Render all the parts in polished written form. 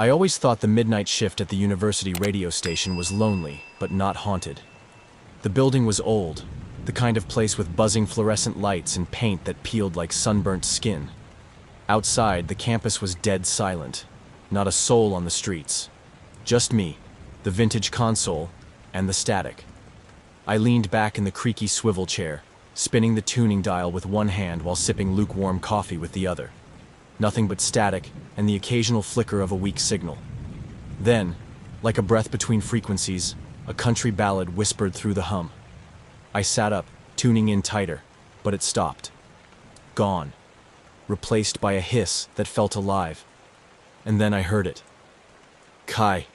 I always thought the midnight shift at the university radio station was lonely, but not haunted. The building was old, the kind of place with buzzing fluorescent lights and paint that peeled like sunburnt skin. Outside, the campus was dead silent, not a soul on the streets. Just me, the vintage console, and the static. I leaned back in the creaky swivel chair, spinning the tuning dial with one hand while sipping lukewarm coffee with the other. Nothing but static and the occasional flicker of a weak signal. Then, like a breath between frequencies, a country ballad whispered through the hum. I sat up, tuning in tighter, but it stopped. Gone. Replaced by a hiss that felt alive. And then I heard it. Kai.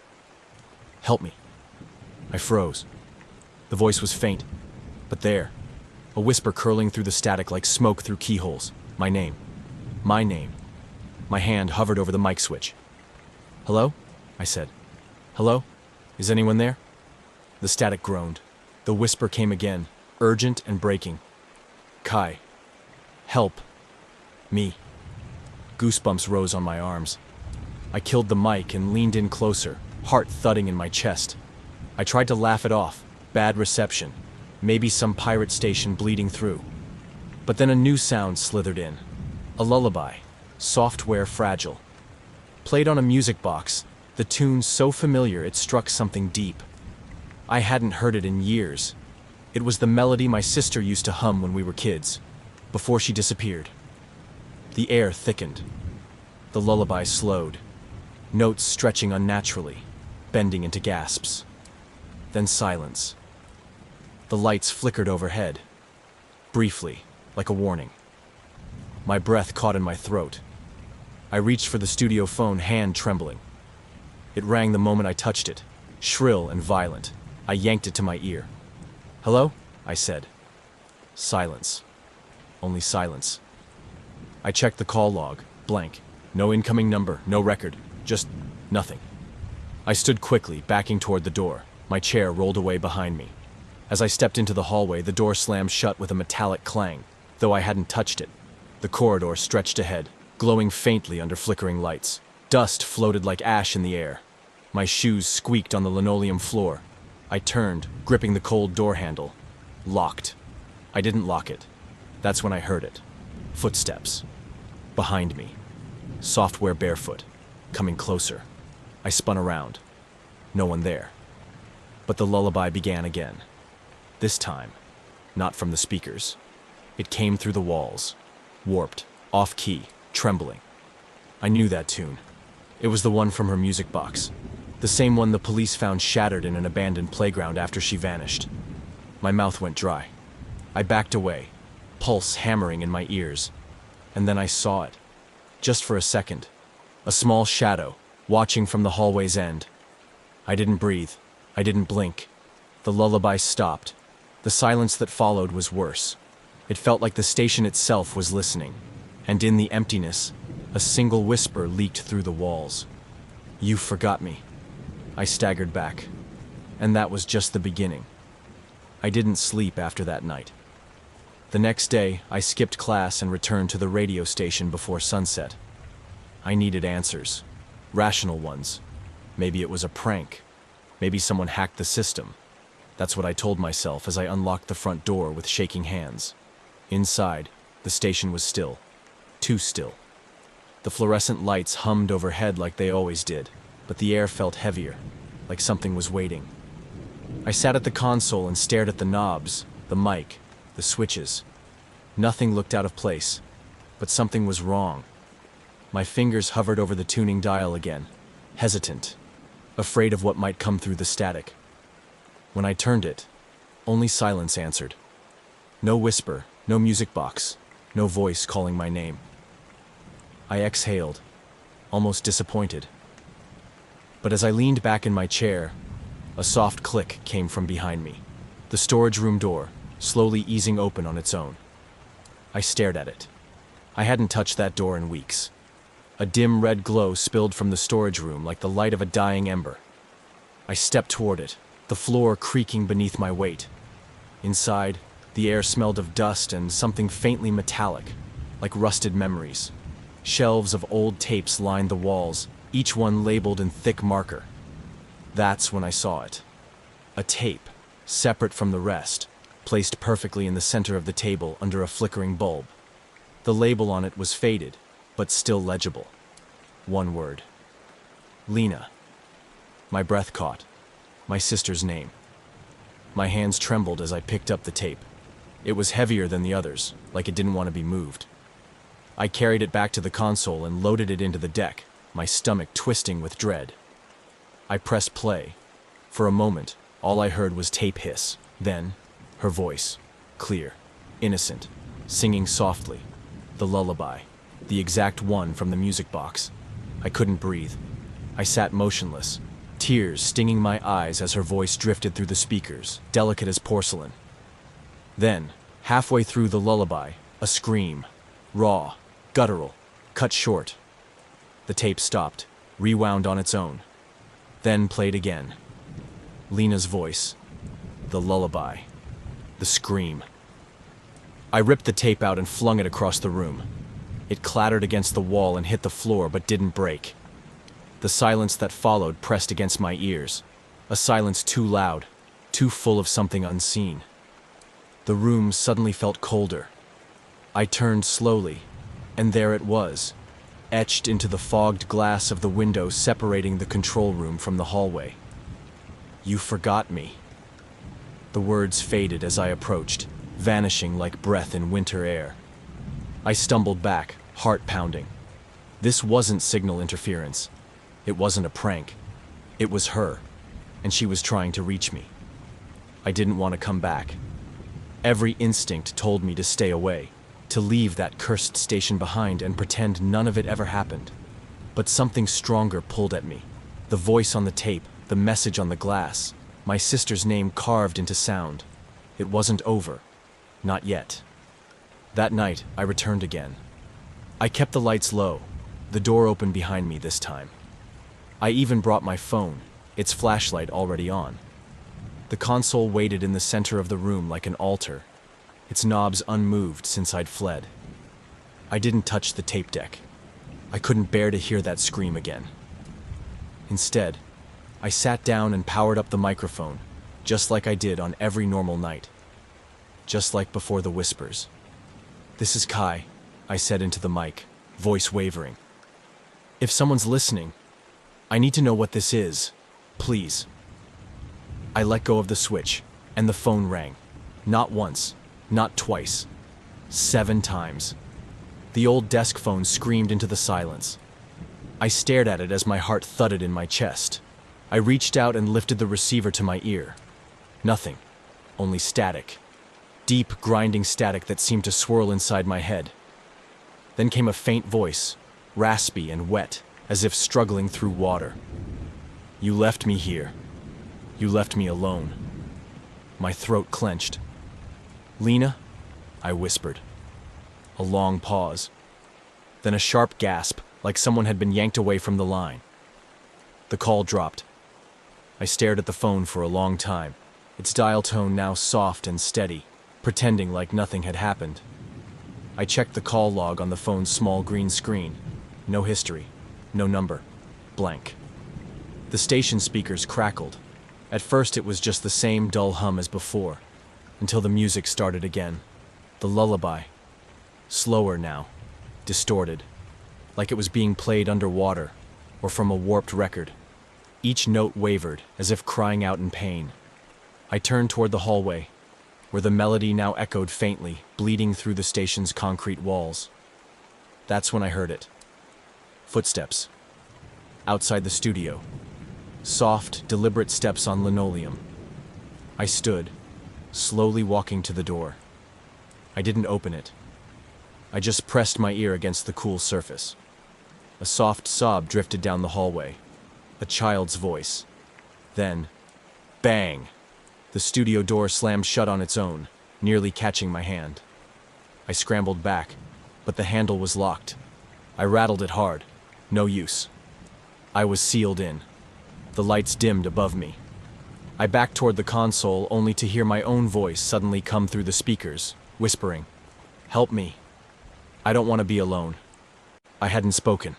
Help me. I froze. The voice was faint, but there. A whisper curling through the static like smoke through keyholes. My name. My name. My hand hovered over the mic switch. Hello? I said. Hello? Is anyone there? The static groaned. The whisper came again, urgent and breaking. Kai. Help. Me. Goosebumps rose on my arms. I killed the mic and leaned in closer, heart thudding in my chest. I tried to laugh it off. Bad reception. Maybe some pirate station bleeding through. But then a new sound slithered in. A lullaby. Software fragile. Played on a music box, the tune so familiar it struck something deep. I hadn't heard it in years. It was the melody my sister used to hum when we were kids, before she disappeared. The air thickened. The lullaby slowed, notes stretching unnaturally, bending into gasps. Then silence. The lights flickered overhead, briefly, like a warning. My breath caught in my throat. I reached for the studio phone, hand trembling. It rang the moment I touched it, shrill and violent. I yanked it to my ear. Hello? I said. Silence. Only silence. I checked the call log, blank. No incoming number, no record, just nothing. I stood quickly, backing toward the door. My chair rolled away behind me. As I stepped into the hallway, the door slammed shut with a metallic clang, though I hadn't touched it. The corridor stretched ahead, glowing faintly under flickering lights. Dust floated like ash in the air. My shoes squeaked on the linoleum floor. I turned, gripping the cold door handle. Locked. I didn't lock it. That's when I heard it. Footsteps. Behind me. Software barefoot. Coming closer. I spun around. No one there. But the lullaby began again. This time, not from the speakers. It came through the walls. Warped, off-key, trembling. I knew that tune. It was the one from her music box. The same one the police found shattered in an abandoned playground after she vanished. My mouth went dry. I backed away, pulse hammering in my ears. And then I saw it. Just for a second. A small shadow, watching from the hallway's end. I didn't breathe. I didn't blink. The lullaby stopped. The silence that followed was worse. It felt like the station itself was listening. And in the emptiness, a single whisper leaked through the walls. You forgot me. I staggered back. And that was just the beginning. I didn't sleep after that night. The next day, I skipped class and returned to the radio station before sunset. I needed answers. Rational ones. Maybe it was a prank. Maybe someone hacked the system. That's what I told myself as I unlocked the front door with shaking hands. Inside, the station was still. Too still. The fluorescent lights hummed overhead like they always did, but the air felt heavier, like something was waiting. I sat at the console and stared at the knobs, the mic, the switches. Nothing looked out of place, but something was wrong. My fingers hovered over the tuning dial again, hesitant, afraid of what might come through the static. When I turned it, only silence answered. No whisper, no music box, no voice calling my name. I exhaled, almost disappointed. But as I leaned back in my chair, a soft click came from behind me. The storage room door, slowly easing open on its own. I stared at it. I hadn't touched that door in weeks. A dim red glow spilled from the storage room like the light of a dying ember. I stepped toward it, the floor creaking beneath my weight. Inside, the air smelled of dust and something faintly metallic, like rusted memories. Shelves of old tapes lined the walls, each one labeled in thick marker. That's when I saw it. A tape, separate from the rest, placed perfectly in the center of the table under a flickering bulb. The label on it was faded, but still legible. One word. Lena. My breath caught. My sister's name. My hands trembled as I picked up the tape. It was heavier than the others, like it didn't want to be moved. I carried it back to the console and loaded it into the deck, my stomach twisting with dread. I pressed play. For a moment, all I heard was tape hiss. Then, her voice, clear, innocent, singing softly, the lullaby, the exact one from the music box. I couldn't breathe. I sat motionless, tears stinging my eyes as her voice drifted through the speakers, delicate as porcelain. Then, halfway through the lullaby, a scream, raw, guttural, cut short. The tape stopped, rewound on its own, then played again. Lena's voice, the lullaby, the scream. I ripped the tape out and flung it across the room. It clattered against the wall and hit the floor but didn't break. The silence that followed pressed against my ears, a silence too loud, too full of something unseen. The room suddenly felt colder. I turned slowly, and there it was, etched into the fogged glass of the window separating the control room from the hallway. You forgot me. The words faded as I approached, vanishing like breath in winter air. I stumbled back, heart pounding. This wasn't signal interference. It wasn't a prank. It was her, and she was trying to reach me. I didn't want to come back. Every instinct told me to stay away, to leave that cursed station behind and pretend none of it ever happened. But something stronger pulled at me. The voice on the tape, the message on the glass, my sister's name carved into sound. It wasn't over. Not yet. That night, I returned again. I kept the lights low, the door open behind me this time. I even brought my phone, its flashlight already on. The console waited in the center of the room like an altar, its knobs unmoved since I'd fled. I didn't touch the tape deck. I couldn't bear to hear that scream again. Instead, I sat down and powered up the microphone, just like I did on every normal night. Just like before the whispers. "This is Kai," I said into the mic, voice wavering. "If someone's listening, I need to know what this is. Please." I let go of the switch, and the phone rang. Not once, not twice. 7 times. The old desk phone screamed into the silence. I stared at it as my heart thudded in my chest. I reached out and lifted the receiver to my ear. Nothing, only static. Deep, grinding static that seemed to swirl inside my head. Then came a faint voice, raspy and wet, as if struggling through water. "You left me here. You left me alone." My throat clenched. "Lena?" I whispered. A long pause. Then a sharp gasp, like someone had been yanked away from the line. The call dropped. I stared at the phone for a long time, its dial tone now soft and steady, pretending like nothing had happened. I checked the call log on the phone's small green screen. No history, no number, blank. The station speakers crackled. At first it was just the same dull hum as before, until the music started again. The lullaby. Slower now, distorted, like it was being played underwater, or from a warped record. Each note wavered, as if crying out in pain. I turned toward the hallway, where the melody now echoed faintly, bleeding through the station's concrete walls. That's when I heard it. Footsteps. Outside the studio. Soft, deliberate steps on linoleum. I stood, slowly walking to the door. I didn't open it. I just pressed my ear against the cool surface. A soft sob drifted down the hallway. A child's voice. Then, bang! The studio door slammed shut on its own, nearly catching my hand. I scrambled back, but the handle was locked. I rattled it hard. No use. I was sealed in. The lights dimmed above me. I backed toward the console only to hear my own voice suddenly come through the speakers, whispering, "Help me. I don't want to be alone." I hadn't spoken.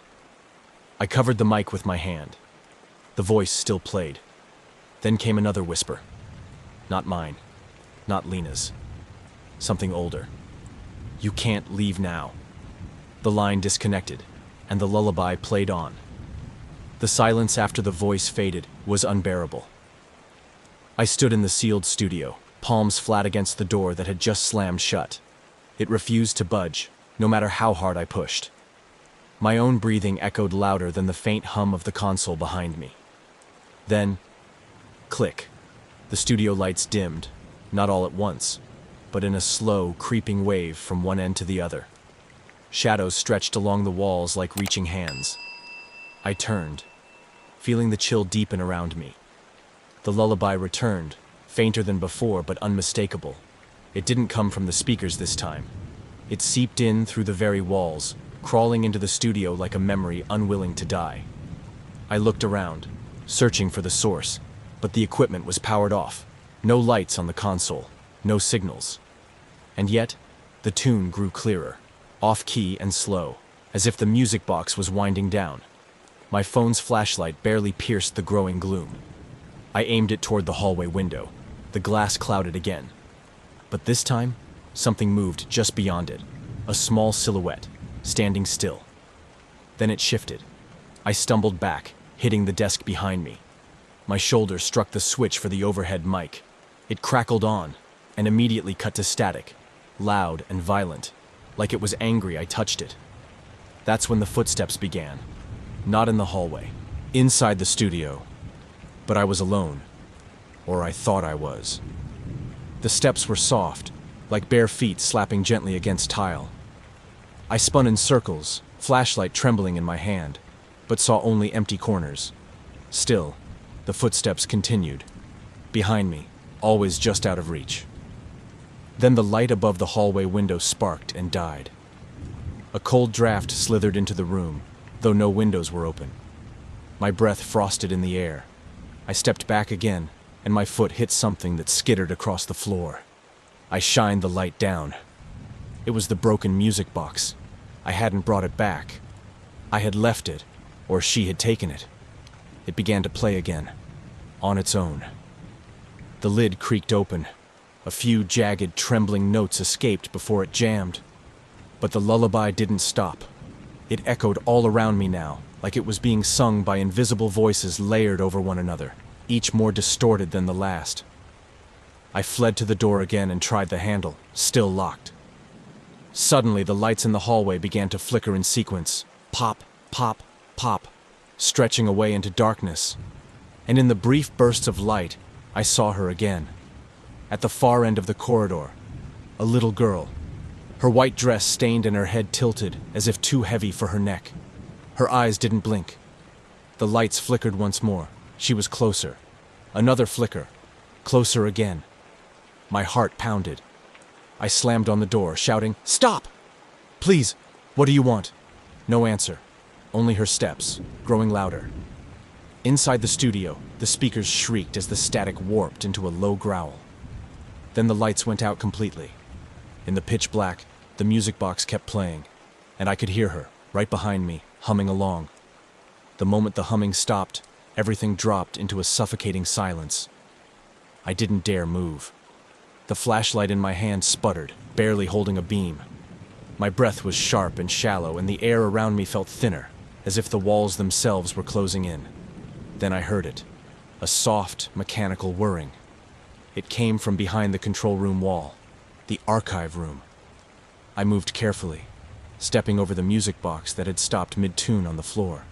I covered the mic with my hand. The voice still played. Then came another whisper. Not mine. Not Lena's. Something older. You can't leave now. The line disconnected, and the lullaby played on. The silence after the voice faded was unbearable. I stood in the sealed studio, palms flat against the door that had just slammed shut. It refused to budge, no matter how hard I pushed. My own breathing echoed louder than the faint hum of the console behind me. Then, click. The studio lights dimmed, not all at once, but in a slow, creeping wave from one end to the other. Shadows stretched along the walls like reaching hands. I turned, feeling the chill deepen around me. The lullaby returned, fainter than before but unmistakable. It didn't come from the speakers this time. It seeped in through the very walls, crawling into the studio like a memory unwilling to die. I looked around, searching for the source, but the equipment was powered off. No lights on the console, no signals. And yet, the tune grew clearer, off-key and slow, as if the music box was winding down. My phone's flashlight barely pierced the growing gloom. I aimed it toward the hallway window. The glass clouded again. But this time, something moved just beyond it. A small silhouette, standing still. Then it shifted. I stumbled back, hitting the desk behind me. My shoulder struck the switch for the overhead mic. It crackled on, and immediately cut to static, loud and violent, like it was angry I touched it. That's when the footsteps began. Not in the hallway, inside the studio. But I was alone. Or I thought I was. The steps were soft, like bare feet slapping gently against tile. I spun in circles, flashlight trembling in my hand, but saw only empty corners. Still, the footsteps continued. Behind me, always just out of reach. Then the light above the hallway window sparked and died. A cold draft slithered into the room, though no windows were open. My breath frosted in the air. I stepped back again, and my foot hit something that skittered across the floor. I shined the light down. It was the broken music box. I hadn't brought it back. I had left it, or she had taken it. It began to play again, on its own. The lid creaked open. A few jagged, trembling notes escaped before it jammed. But the lullaby didn't stop. It echoed all around me now, like it was being sung by invisible voices layered over one another, each more distorted than the last. I fled to the door again and tried the handle, still locked. Suddenly, the lights in the hallway began to flicker in sequence. Pop, pop, pop, stretching away into darkness. And in the brief bursts of light, I saw her again. At the far end of the corridor, a little girl. Her white dress stained and her head tilted, as if too heavy for her neck. Her eyes didn't blink. The lights flickered once more. She was closer. Another flicker. Closer again. My heart pounded. I slammed on the door, shouting, "Stop! Please, what do you want?" No answer. Only her steps, growing louder. Inside the studio, the speakers shrieked as the static warped into a low growl. Then the lights went out completely. In the pitch black, the music box kept playing, and I could hear her, right behind me, humming along. The moment the humming stopped, everything dropped into a suffocating silence. I didn't dare move. The flashlight in my hand sputtered, barely holding a beam. My breath was sharp and shallow, and the air around me felt thinner, as if the walls themselves were closing in. Then I heard it, a soft, mechanical whirring. It came from behind the control room wall, the archive room. I moved carefully, stepping over the music box that had stopped mid-tune on the floor.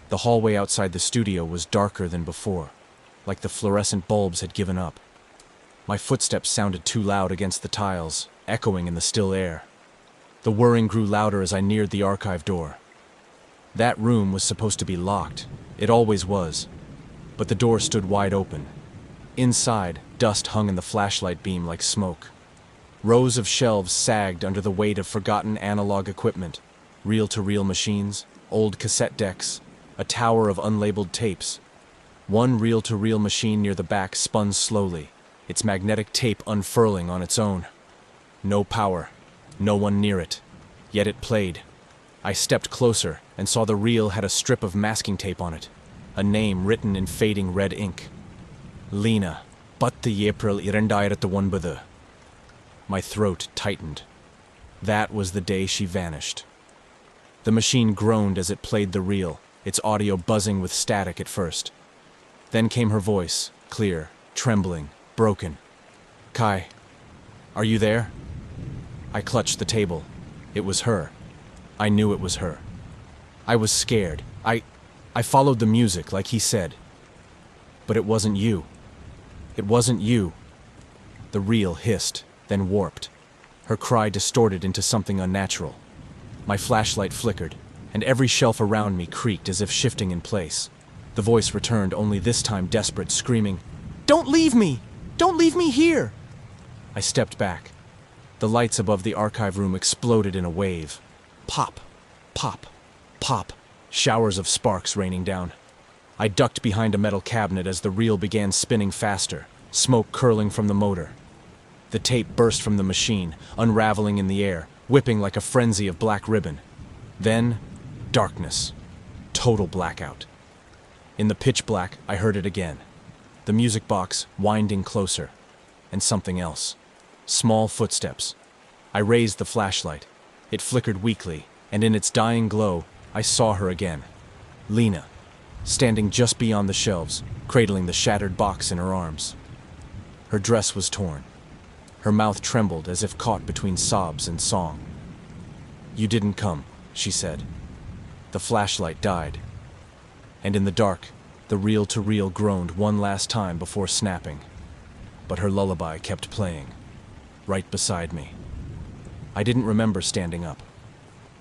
The hallway outside the studio was darker than before, like the fluorescent bulbs had given up. My footsteps sounded too loud against the tiles, echoing in the still air. The whirring grew louder as I neared the archive door. That room was supposed to be locked. It always was. But the door stood wide open. Inside, dust hung in the flashlight beam like smoke. Rows of shelves sagged under the weight of forgotten analog equipment, reel-to-reel machines, old cassette decks, a tower of unlabeled tapes. One reel-to-reel machine near the back spun slowly, its magnetic tape unfurling on its own. No power, no one near it, yet it played. I stepped closer and saw the reel had a strip of masking tape on it, a name written in fading red ink. Lena, 10 April 2009. My throat tightened. That was the day she vanished. The machine groaned as it played the reel, its audio buzzing with static at first. Then came her voice, clear, trembling, broken. Kai, are you there? I clutched the table. It was her. I knew it was her. I was scared. I followed the music like he said. But it wasn't you. It wasn't you. The reel hissed, then warped. Her cry distorted into something unnatural. My flashlight flickered, and every shelf around me creaked as if shifting in place. The voice returned, only this time desperate, screaming, "Don't leave me! Don't leave me here!" I stepped back. The lights above the archive room exploded in a wave. Pop, pop, pop, showers of sparks raining down. I ducked behind a metal cabinet as the reel began spinning faster, smoke curling from the motor. The tape burst from the machine, unraveling in the air, whipping like a frenzy of black ribbon. Then, darkness. Total blackout. In the pitch black, I heard it again. The music box winding closer. And something else. Small footsteps. I raised the flashlight. It flickered weakly, and in its dying glow, I saw her again. Lena, standing just beyond the shelves, cradling the shattered box in her arms. Her dress was torn. Her mouth trembled as if caught between sobs and song. "You didn't come," she said. The flashlight died. And in the dark, the reel-to-reel groaned one last time before snapping. But her lullaby kept playing, right beside me. I didn't remember standing up.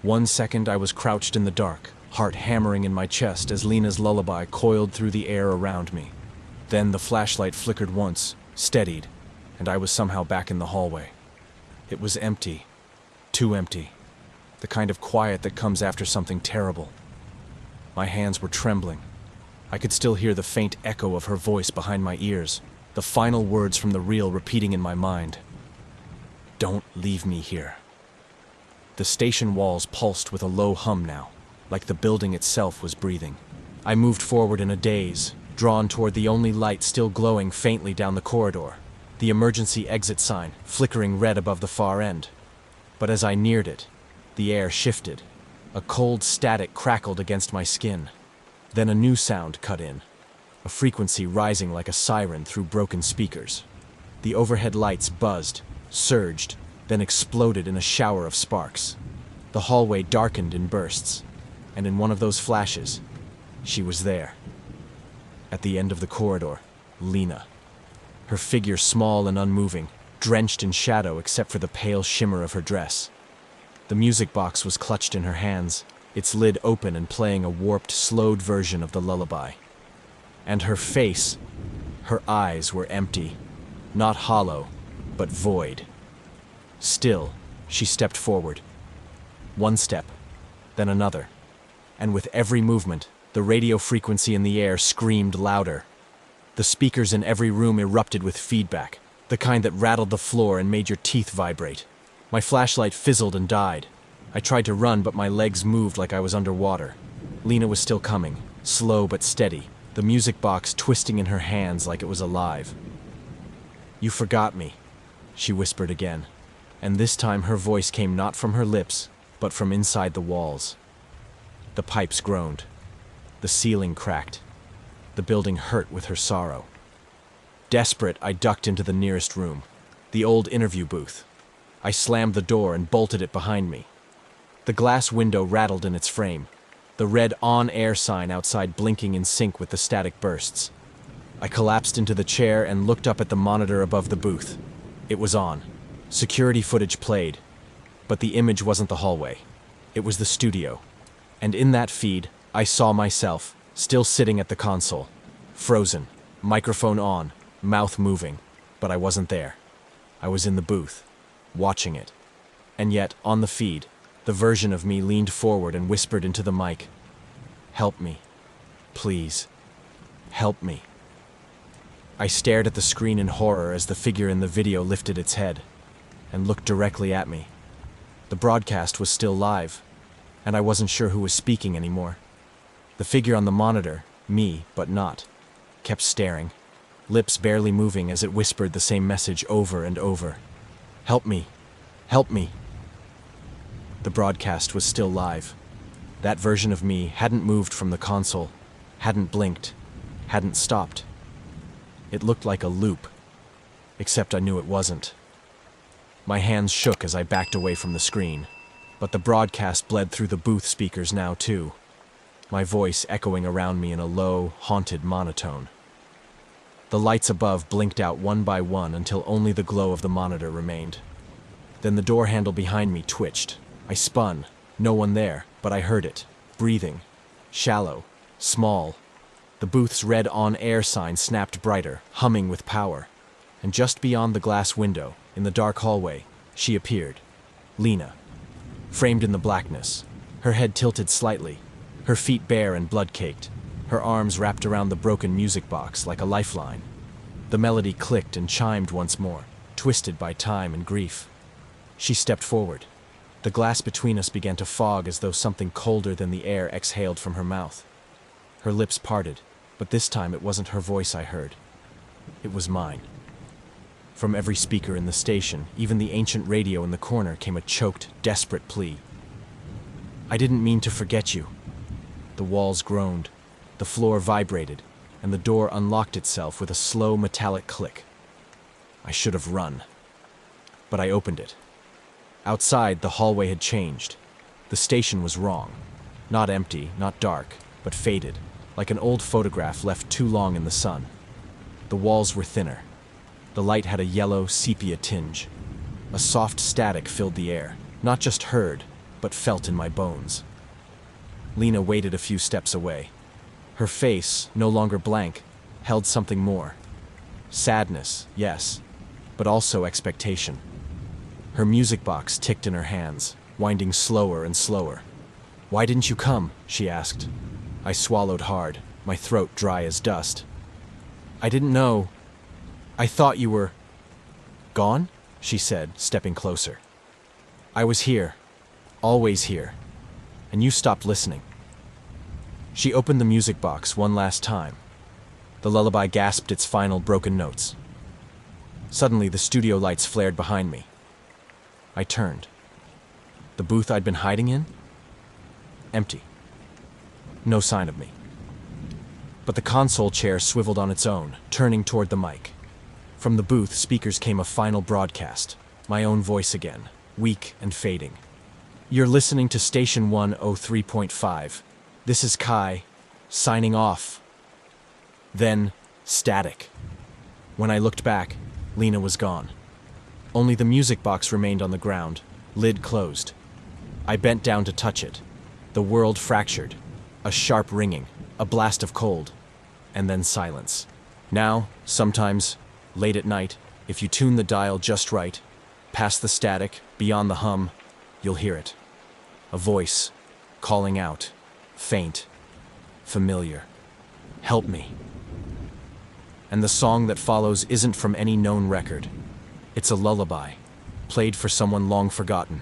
1 second I was crouched in the dark, heart hammering in my chest as Lena's lullaby coiled through the air around me. Then the flashlight flickered once, steadied, and I was somehow back in the hallway. It was empty. Too empty. The kind of quiet that comes after something terrible. My hands were trembling. I could still hear the faint echo of her voice behind my ears, the final words from the reel repeating in my mind. "Don't leave me here." The station walls pulsed with a low hum now, like the building itself was breathing. I moved forward in a daze, drawn toward the only light still glowing faintly down the corridor, the emergency exit sign flickering red above the far end. But as I neared it, the air shifted. A cold static crackled against my skin. Then a new sound cut in, a frequency rising like a siren through broken speakers. The overhead lights buzzed, surged, then exploded in a shower of sparks. The hallway darkened in bursts, and in one of those flashes, she was there. At the end of the corridor, Lena. Her figure small and unmoving, drenched in shadow except for the pale shimmer of her dress. The music box was clutched in her hands, its lid open and playing a warped, slowed version of the lullaby. And her face, her eyes were empty, not hollow, but void. Still, she stepped forward. One step, then another, and with every movement, the radio frequency in the air screamed louder. The speakers in every room erupted with feedback, the kind that rattled the floor and made your teeth vibrate. My flashlight fizzled and died. I tried to run, but my legs moved like I was underwater. Lena was still coming, slow but steady, the music box twisting in her hands like it was alive. "You forgot me," she whispered again, and this time her voice came not from her lips, but from inside the walls. The pipes groaned. The ceiling cracked. The building hurt with her sorrow. Desperate, I ducked into the nearest room, the old interview booth. I slammed the door and bolted it behind me. The glass window rattled in its frame, the red on-air sign outside blinking in sync with the static bursts. I collapsed into the chair and looked up at the monitor above the booth. It was on. Security footage played, but the image wasn't the hallway. It was the studio. And in that feed, I saw myself, still sitting at the console, frozen, microphone on, mouth moving, but I wasn't there. I was in the booth, watching it. And yet, on the feed, the version of me leaned forward and whispered into the mic, "Help me. Please. Help me." I stared at the screen in horror as the figure in the video lifted its head and looked directly at me. The broadcast was still live. and I wasn't sure who was speaking anymore. The figure on the monitor, me, but not, kept staring, lips barely moving as it whispered the same message over and over. Help me. Help me. The broadcast was still live. That version of me hadn't moved from the console, hadn't blinked, hadn't stopped. It looked like a loop, except I knew it wasn't. My hands shook as I backed away from the screen, but the broadcast bled through the booth speakers now too, my voice echoing around me in a low, haunted monotone. The lights above blinked out one by one until only the glow of the monitor remained. Then the door handle behind me twitched. I spun, no one there, but I heard it, breathing, shallow, small. The booth's red on-air sign snapped brighter, humming with power. And just beyond the glass window, in the dark hallway, she appeared. Lena. Framed in the blackness, her head tilted slightly, her feet bare and blood-caked, her arms wrapped around the broken music box like a lifeline. The melody clicked and chimed once more, twisted by time and grief. She stepped forward. The glass between us began to fog as though something colder than the air exhaled from her mouth. Her lips parted, but this time it wasn't her voice I heard. It was mine. From every speaker in the station, even the ancient radio in the corner, came a choked, desperate plea. I didn't mean to forget you. The walls groaned, the floor vibrated, and the door unlocked itself with a slow metallic click. I should have run. But I opened it. Outside, the hallway had changed. The station was wrong. Not empty, not dark, but faded, like an old photograph left too long in the sun. The walls were thinner. The light had a yellow, sepia tinge. A soft static filled the air, not just heard, but felt in my bones. Lena waited a few steps away. Her face, no longer blank, held something more. Sadness, yes, but also expectation. Her music box ticked in her hands, winding slower and slower. "Why didn't you come?" she asked. I swallowed hard, my throat dry as dust. "I didn't know. I thought you were gone," she said, stepping closer. "I was here, always here, and you stopped listening." She opened the music box one last time. The lullaby gasped its final broken notes. Suddenly, the studio lights flared behind me. I turned. The booth I'd been hiding in? Empty. No sign of me. But the console chair swiveled on its own, turning toward the mic. From the booth, speakers came a final broadcast, my own voice again, weak and fading. "You're listening to Station 103.5. This is Kai, signing off." Then, static. When I looked back, Lena was gone. Only the music box remained on the ground, lid closed. I bent down to touch it. The world fractured. A sharp ringing, a blast of cold, and then silence. Now, sometimes, late at night, if you tune the dial just right, past the static, beyond the hum, you'll hear it. A voice, calling out, faint, familiar. "Help me." And the song that follows isn't from any known record. It's a lullaby, played for someone long forgotten.